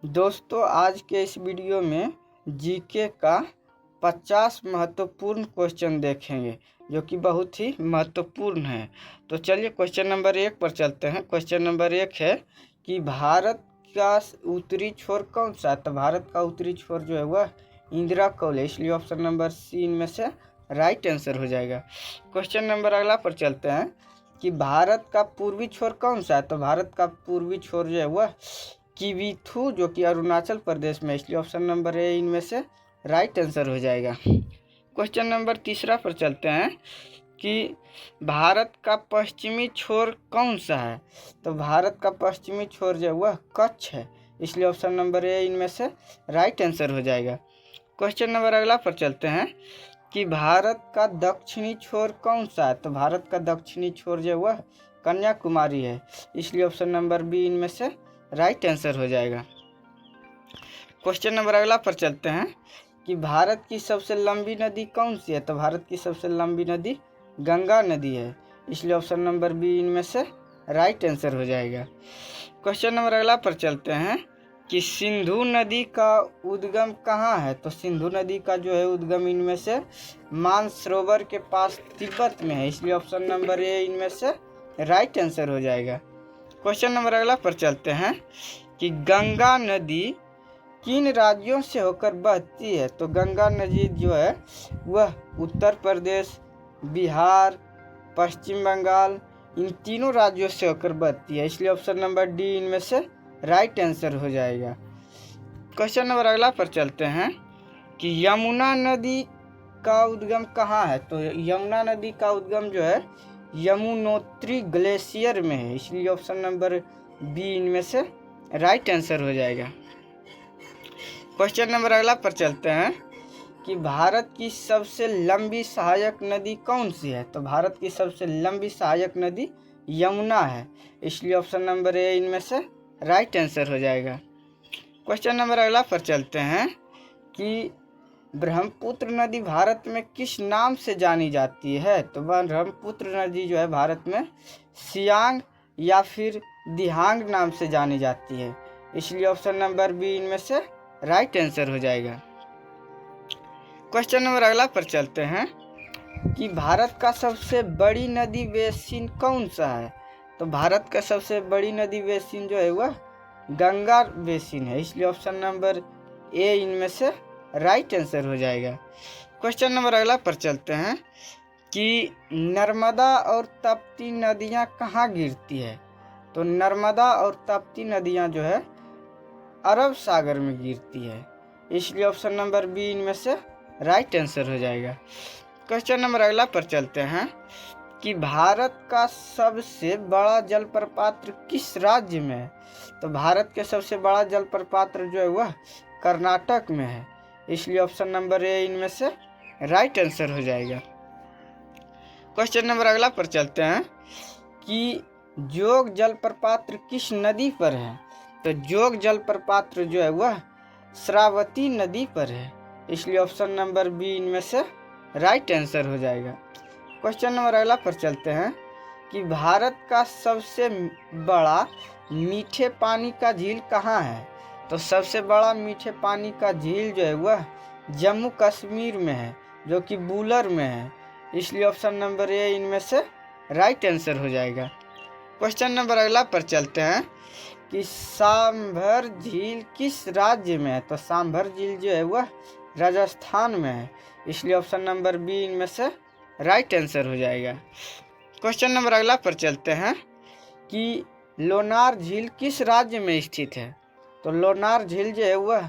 दोस्तों, आज के इस वीडियो में जीके का 50 महत्वपूर्ण क्वेश्चन देखेंगे जो कि बहुत ही महत्वपूर्ण है। तो चलिए क्वेश्चन नंबर 1 पर चलते हैं। क्वेश्चन नंबर 1 है कि भारत का उत्तरी छोर कौन सा है। तो भारत का उत्तरी छोर जो है वह इंदिरा कौल है, इसलिए ऑप्शन नंबर सी इनमें से राइट आंसर हो जाएगा। क्वेश्चन नंबर अगला पर चलते हैं कि भारत का पूर्वी छोर कौन सा है। तो भारत का पूर्वी छोर जो है वह किवीथू जो कि अरुणाचल प्रदेश में, इसलिए ऑप्शन नंबर ए इनमें से राइट आंसर हो जाएगा। क्वेश्चन नंबर 3 पर चलते हैं कि भारत का पश्चिमी छोर कौन सा है। तो भारत का पश्चिमी छोर जो है वह कच्छ है, इसलिए ऑप्शन नंबर ए इनमें से राइट आंसर हो जाएगा। क्वेश्चन नंबर अगला पर चलते हैं कि भारत का दक्षिणी छोर कौन सा है। तो भारत का दक्षिणी छोर जो है वह कन्याकुमारी है, इसलिए ऑप्शन नंबर बी इनमें से राइट आंसर हो जाएगा। क्वेश्चन नंबर अगला पर चलते हैं कि भारत की सबसे लंबी नदी कौन सी है। तो भारत की सबसे लंबी नदी गंगा नदी है, इसलिए ऑप्शन नंबर बी इनमें से राइट आंसर हो जाएगा। क्वेश्चन नंबर अगला पर चलते हैं कि सिंधु नदी का उद्गम कहाँ है। तो सिंधु नदी का जो है उद्गम इनमें से मानसरोवर के पास तिब्बत में है, इसलिए ऑप्शन नंबर ए इनमें से राइट आंसर हो जाएगा। क्वेश्चन नंबर अगला पर चलते हैं कि गंगा नदी किन राज्यों से होकर बहती है। तो गंगा नदी जो है वह उत्तर प्रदेश, बिहार, पश्चिम बंगाल, इन तीनों राज्यों से होकर बहती है, इसलिए ऑप्शन नंबर डी इनमें से राइट आंसर हो जाएगा। क्वेश्चन नंबर अगला पर चलते हैं कि यमुना नदी का उद्गम कहाँ है। तो यमुना नदी का उद्गम जो है यमुनोत्री ग्लेशियर में है, इसलिए ऑप्शन नंबर बी इनमें से राइट आंसर हो जाएगा। क्वेश्चन नंबर अगला पर चलते हैं कि भारत की सबसे लंबी सहायक नदी कौन सी है। तो भारत की सबसे लंबी सहायक नदी यमुना है, इसलिए ऑप्शन नंबर ए इनमें से राइट आंसर हो जाएगा। क्वेश्चन नंबर अगला पर चलते हैं कि ब्रह्मपुत्र नदी भारत में किस नाम से जानी जाती है। तो ब्रह्मपुत्र नदी जो है भारत में सियांग या फिर दिहांग नाम से जानी जाती है, इसलिए ऑप्शन नंबर बी इनमें से राइट आंसर हो जाएगा। क्वेश्चन नंबर अगला पर चलते हैं कि भारत का सबसे बड़ी नदी बेसिन कौन सा है। तो भारत का सबसे बड़ी नदी बेसिन जो है वह गंगा बेसिन है, इसलिए ऑप्शन नंबर ए इनमें से राइट आंसर हो जाएगा। क्वेश्चन नंबर अगला पर चलते हैं कि नर्मदा और तप्ती नदियां कहाँ गिरती है। तो नर्मदा और तप्ती नदियां जो है अरब सागर में गिरती है, इसलिए ऑप्शन नंबर बी इनमें से राइट आंसर हो जाएगा। क्वेश्चन नंबर अगला पर चलते हैं कि भारत का सबसे बड़ा जलप्रपात किस राज्य में है। तो भारत के सबसे बड़ा जलप्रपात जो है वह कर्नाटक में है, इसलिए ऑप्शन नंबर ए इनमें से राइट आंसर हो जाएगा। क्वेश्चन नंबर अगला पर चलते हैं कि जोग जलप्रपात किस नदी पर है। तो जोग जलप्रपात जो है वह श्रावती नदी पर है, इसलिए ऑप्शन नंबर बी इनमें से राइट आंसर हो जाएगा। क्वेश्चन नंबर अगला पर चलते हैं कि भारत का सबसे बड़ा मीठे पानी का झील कहाँ है। तो सबसे बड़ा मीठे पानी का झील जो है वह जम्मू कश्मीर में है, जो कि बूलर में है, इसलिए ऑप्शन नंबर ए इनमें से राइट आंसर हो जाएगा। क्वेश्चन नंबर अगला पर चलते हैं कि सांभर झील किस राज्य में है। तो सांभर झील जो है वह राजस्थान में है, इसलिए ऑप्शन नंबर बी इनमें से राइट आंसर हो जाएगा। क्वेश्चन नंबर अगला पर चलते हैं कि लोनार झील किस राज्य में स्थित है। तो लोनार झील जो है वह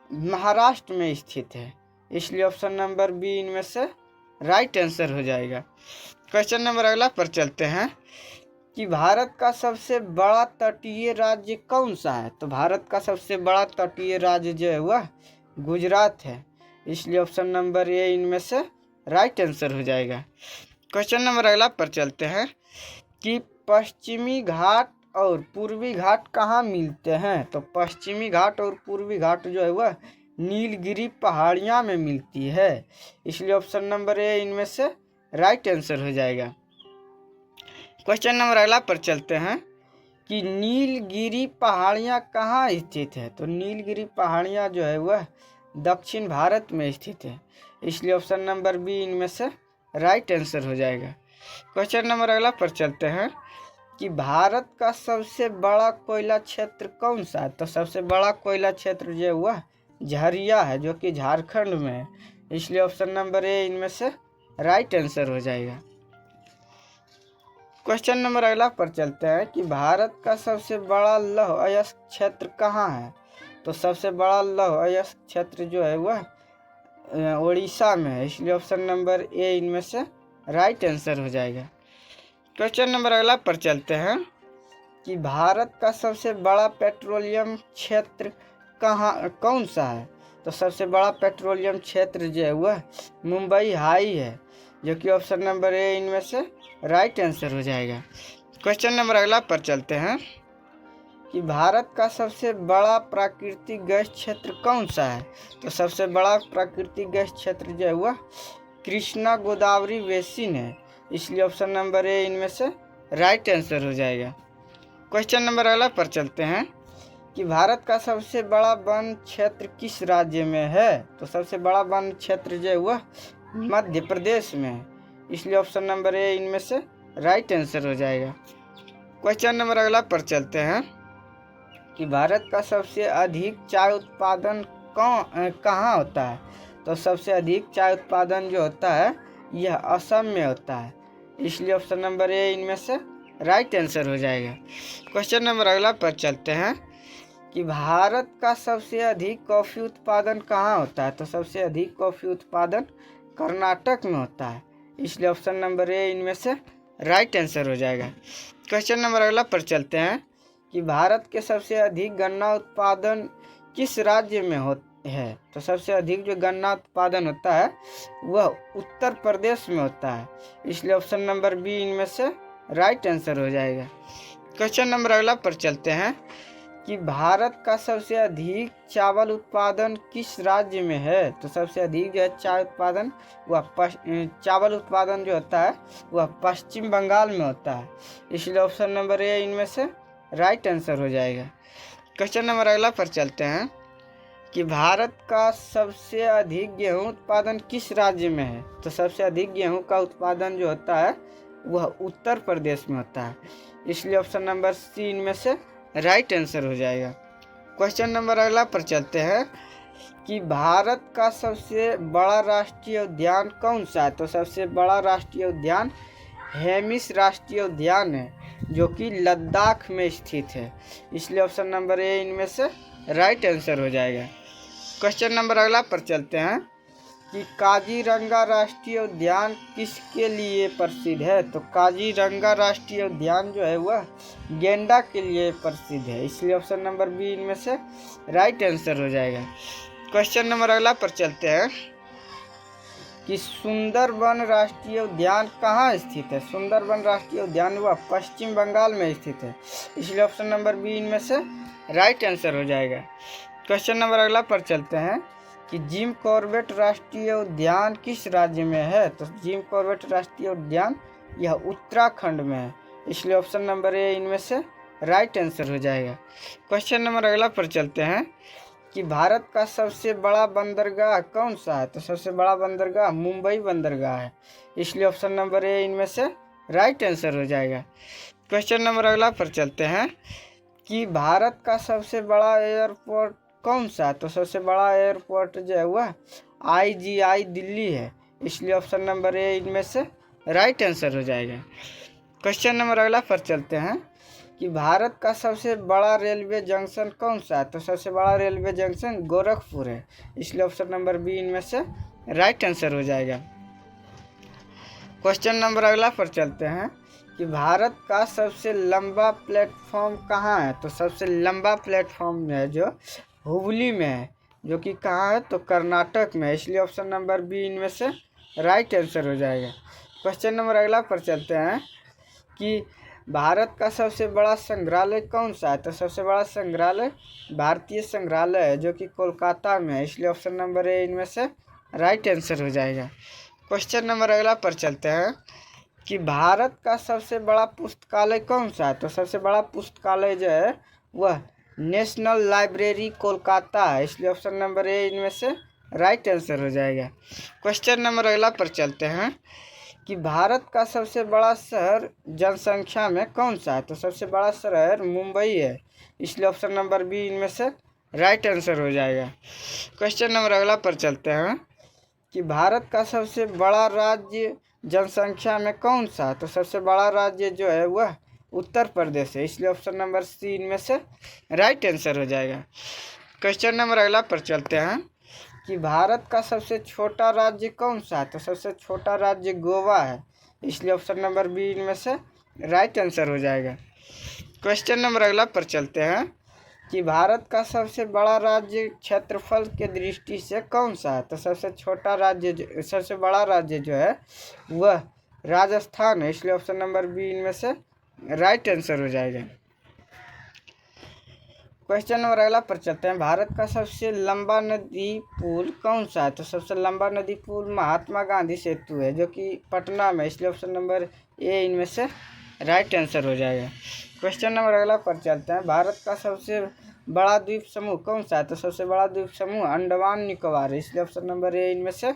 महाराष्ट्र में स्थित है, इसलिए ऑप्शन नंबर बी इनमें से राइट आंसर हो जाएगा। क्वेश्चन नंबर अगला पर चलते हैं कि भारत का सबसे बड़ा तटीय राज्य कौन सा है। तो भारत का सबसे बड़ा तटीय राज्य जो है वह गुजरात है, इसलिए ऑप्शन नंबर ए इनमें से राइट आंसर हो जाएगा। क्वेश्चन नंबर अगला पर चलते हैं कि पश्चिमी घाट और पूर्वी घाट कहाँ मिलते हैं। तो पश्चिमी घाट और पूर्वी घाट जो है वह नीलगिरी पहाड़ियाँ में मिलती है, इसलिए ऑप्शन नंबर ए इनमें से राइट आंसर हो जाएगा। क्वेश्चन नंबर अगला पर चलते हैं कि नीलगिरी पहाड़ियाँ कहाँ स्थित है। तो नीलगिरी पहाड़ियाँ जो है वह दक्षिण भारत में स्थित है, इसलिए ऑप्शन नंबर बी इनमें से राइट आंसर हो जाएगा। क्वेश्चन नंबर अगला पर चलते हैं कि भारत का सबसे बड़ा कोयला क्षेत्र कौन सा है। तो सबसे बड़ा कोयला क्षेत्र जो है वह झरिया है, जो कि झारखंड में है, इसलिए ऑप्शन नंबर ए इनमें से राइट आंसर हो जाएगा। क्वेश्चन नंबर अगला पर चलते हैं कि भारत का सबसे बड़ा लौह अयस्क क्षेत्र कहाँ है। तो सबसे बड़ा लौह अयस्क क्षेत्र जो है वह उड़ीसा में है, इसलिए ऑप्शन नंबर ए इनमें से राइट आंसर हो जाएगा। क्वेश्चन नंबर अगला पर चलते हैं कि भारत का सबसे बड़ा पेट्रोलियम क्षेत्र कौन सा है। तो सबसे बड़ा पेट्रोलियम क्षेत्र जो है वह मुंबई हाई है, जो कि ऑप्शन नंबर ए इनमें से राइट आंसर हो जाएगा। क्वेश्चन नंबर अगला पर चलते हैं कि भारत का सबसे बड़ा प्राकृतिक गैस क्षेत्र कौन सा है। तो सबसे बड़ा प्राकृतिक गैस क्षेत्र जो है वह कृष्णा गोदावरी बेसिन है, इसलिए ऑप्शन नंबर ए इनमें से राइट आंसर हो जाएगा। क्वेश्चन नंबर अगला पर चलते हैं कि भारत का सबसे बड़ा वन क्षेत्र किस राज्य में है। तो सबसे बड़ा वन क्षेत्र जो है वह मध्य प्रदेश में है, इसलिए ऑप्शन नंबर ए इनमें से राइट आंसर हो जाएगा। क्वेश्चन नंबर अगला पर चलते हैं कि भारत का सबसे अधिक चाय उत्पादन कहाँ होता है। तो सबसे अधिक चाय उत्पादन जो होता है यह असम में होता है, इसलिए ऑप्शन नंबर ए इनमें से राइट आंसर हो जाएगा। क्वेश्चन नंबर अगला पर चलते हैं कि भारत का सबसे अधिक कॉफ़ी उत्पादन कहाँ होता है। तो सबसे अधिक कॉफ़ी उत्पादन कर्नाटक में होता है, इसलिए ऑप्शन नंबर ए इनमें से राइट आंसर हो जाएगा। क्वेश्चन नंबर अगला पर चलते हैं कि भारत के सबसे अधिक गन्ना उत्पादन किस राज्य में है। तो सबसे अधिक जो गन्ना उत्पादन होता है वह उत्तर प्रदेश में होता है, इसलिए ऑप्शन नंबर बी इनमें से राइट आंसर हो जाएगा। क्वेश्चन नंबर अगला पर चलते हैं कि भारत का सबसे अधिक चावल उत्पादन किस राज्य में है। तो सबसे अधिक जो है चाय उत्पादन चावल उत्पादन जो होता है वह पश्चिम बंगाल में होता है, इसलिए ऑप्शन नंबर ए इनमें से राइट आंसर हो जाएगा। क्वेश्चन नंबर अगला पर चलते हैं कि भारत का सबसे अधिक गेहूं उत्पादन किस राज्य में है। तो सबसे अधिक गेहूं का उत्पादन जो होता है वह उत्तर प्रदेश में होता है, इसलिए ऑप्शन नंबर सी इनमें से राइट आंसर हो जाएगा। क्वेश्चन नंबर अगला पर चलते हैं कि भारत का सबसे बड़ा राष्ट्रीय उद्यान कौन सा है। तो सबसे बड़ा राष्ट्रीय उद्यान हेमिस राष्ट्रीय उद्यान है, जो कि लद्दाख में स्थित है, इसलिए ऑप्शन नंबर ए इनमें से राइट आंसर हो जाएगा। क्वेश्चन नंबर अगला पर चलते हैं कि काजीरंगा राष्ट्रीय उद्यान किसके लिए प्रसिद्ध है। तो काजीरंगा राष्ट्रीय उद्यान जो है वह गेंडा के लिए प्रसिद्ध है, इसलिए ऑप्शन नंबर बी इनमें से राइट आंसर हो जाएगा। क्वेश्चन नंबर अगला पर चलते हैं कि सुंदरबन राष्ट्रीय उद्यान कहाँ स्थित है। सुंदरबन राष्ट्रीय उद्यान वह पश्चिम बंगाल में स्थित है, इसलिए ऑप्शन नंबर बी इनमें से राइट आंसर हो जाएगा। क्वेश्चन नंबर अगला पर चलते हैं कि जिम कॉर्बेट राष्ट्रीय उद्यान किस राज्य में है। तो जिम कॉर्बेट राष्ट्रीय उद्यान यह उत्तराखंड में है, इसलिए ऑप्शन नंबर ए इनमें से राइट आंसर हो जाएगा। क्वेश्चन नंबर अगला पर चलते हैं कि भारत का सबसे बड़ा बंदरगाह कौन सा है। तो सबसे बड़ा बंदरगाह मुंबई बंदरगाह है, इसलिए ऑप्शन नंबर ए इनमें से राइट आंसर हो जाएगा। क्वेश्चन नंबर अगला पर चलते हैं कि भारत का सबसे बड़ा एयरपोर्ट कौन सा है। तो सबसे बड़ा एयरपोर्ट जो है वह IGI दिल्ली है, इसलिए ऑप्शन नंबर ए इनमें से राइट आंसर हो जाएगा। क्वेश्चन नंबर अगला पर चलते हैं कि भारत का सबसे बड़ा रेलवे जंक्शन कौन सा है। तो सबसे बड़ा रेलवे जंक्शन गोरखपुर है, इसलिए ऑप्शन नंबर बी इनमें से राइट आंसर हो जाएगा। क्वेश्चन नंबर अगला पर चलते हैं कि भारत का सबसे लंबा प्लेटफॉर्म कहाँ है। तो सबसे लंबा प्लेटफॉर्म है जो हुबली में है, जो कि कहाँ है तो कर्नाटक में है, इसलिए ऑप्शन नंबर बी इनमें से राइट आंसर हो जाएगा। क्वेश्चन नंबर अगला पर चलते हैं कि भारत का सबसे बड़ा संग्रहालय कौन सा है। तो सबसे बड़ा संग्रहालय भारतीय संग्रहालय है, जो कि कोलकाता में है, इसलिए ऑप्शन नंबर ए इनमें से राइट आंसर हो जाएगा। क्वेश्चन नंबर अगला पर चलते हैं कि भारत का सबसे बड़ा पुस्तकालय कौन सा है? तो सबसे बड़ा पुस्तकालय जो है वह नेशनल लाइब्रेरी कोलकाता है, इसलिए ऑप्शन नंबर ए इनमें से राइट आंसर हो जाएगा। क्वेश्चन नंबर अगला पर चलते हैं कि भारत का सबसे बड़ा शहर जनसंख्या में कौन सा है? तो सबसे बड़ा शहर मुंबई है, इसलिए ऑप्शन नंबर बी इनमें से राइट आंसर हो जाएगा। क्वेश्चन नंबर अगला पर चलते हैं कि भारत का सबसे बड़ा राज्य जनसंख्या में कौन सा है? तो सबसे बड़ा राज्य जो है वह उत्तर प्रदेश है, इसलिए ऑप्शन नंबर सी इनमें से राइट आंसर हो जाएगा। क्वेश्चन नंबर अगला पर चलते हैं कि भारत का सबसे छोटा राज्य कौन सा है? तो सबसे छोटा राज्य गोवा है, इसलिए ऑप्शन नंबर बी इनमें से राइट आंसर हो जाएगा। क्वेश्चन नंबर अगला पर चलते हैं कि भारत का सबसे बड़ा राज्य क्षेत्रफल के दृष्टि से कौन सा है? तो सबसे बड़ा राज्य जो है वह राजस्थान है, इसलिए ऑप्शन नंबर बी इनमें से राइट आंसर हो जाएगा। क्वेश्चन नंबर अगला पर चलते हैं, भारत का सबसे लंबा नदी पुल कौन सा है? तो सबसे लंबा नदी पुल महात्मा गांधी सेतु है, जो कि पटना में, इसलिए ऑप्शन नंबर ए इनमें से राइट आंसर हो जाएगा। क्वेश्चन नंबर अगला पर चलते हैं, भारत का सबसे बड़ा द्वीप समूह कौन सा है? तो सबसे बड़ा द्वीप समूह अंडमान निकोबार है, इसलिए ऑप्शन नंबर ए इनमें से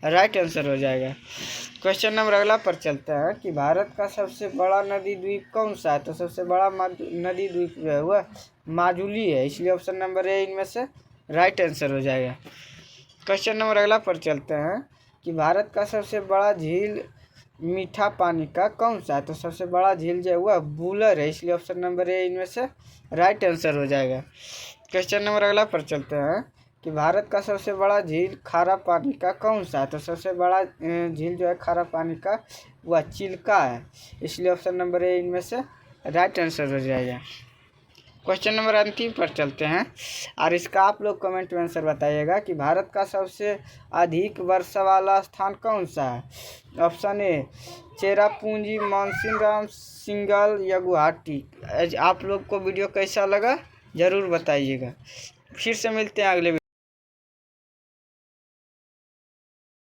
राइट आंसर हो जाएगा। क्वेश्चन नंबर अगला पर चलते हैं कि भारत का सबसे बड़ा नदी द्वीप कौन सा है? तो सबसे बड़ा नदी द्वीप जो है वह माजुली है, इसलिए ऑप्शन नंबर ए इनमें से राइट आंसर हो जाएगा। क्वेश्चन नंबर अगला पर चलते हैं कि भारत का सबसे बड़ा झील मीठा पानी का कौन सा है? तो सबसे बड़ा झील जो है वह वुलर है, इसलिए ऑप्शन नंबर ए इनमें से राइट आंसर हो जाएगा। क्वेश्चन नंबर अगला पर चलते हैं कि भारत का सबसे बड़ा झील खारा पानी का कौन सा है? तो सबसे बड़ा झील जो है खारा पानी का वह चिल्का है, इसलिए ऑप्शन नंबर ए इनमें से राइट आंसर हो जाएगा। क्वेश्चन नंबर अंतिम पर चलते हैं और इसका आप लोग कमेंट में आंसर बताइएगा कि भारत का सबसे अधिक वर्षा वाला स्थान कौन सा है? Option A Cherrapunji, Mawsynram, single या गुवाहाटी। आप लोग को वीडियो कैसा लगा ज़रूर बताइएगा। फिर से मिलते हैं अगले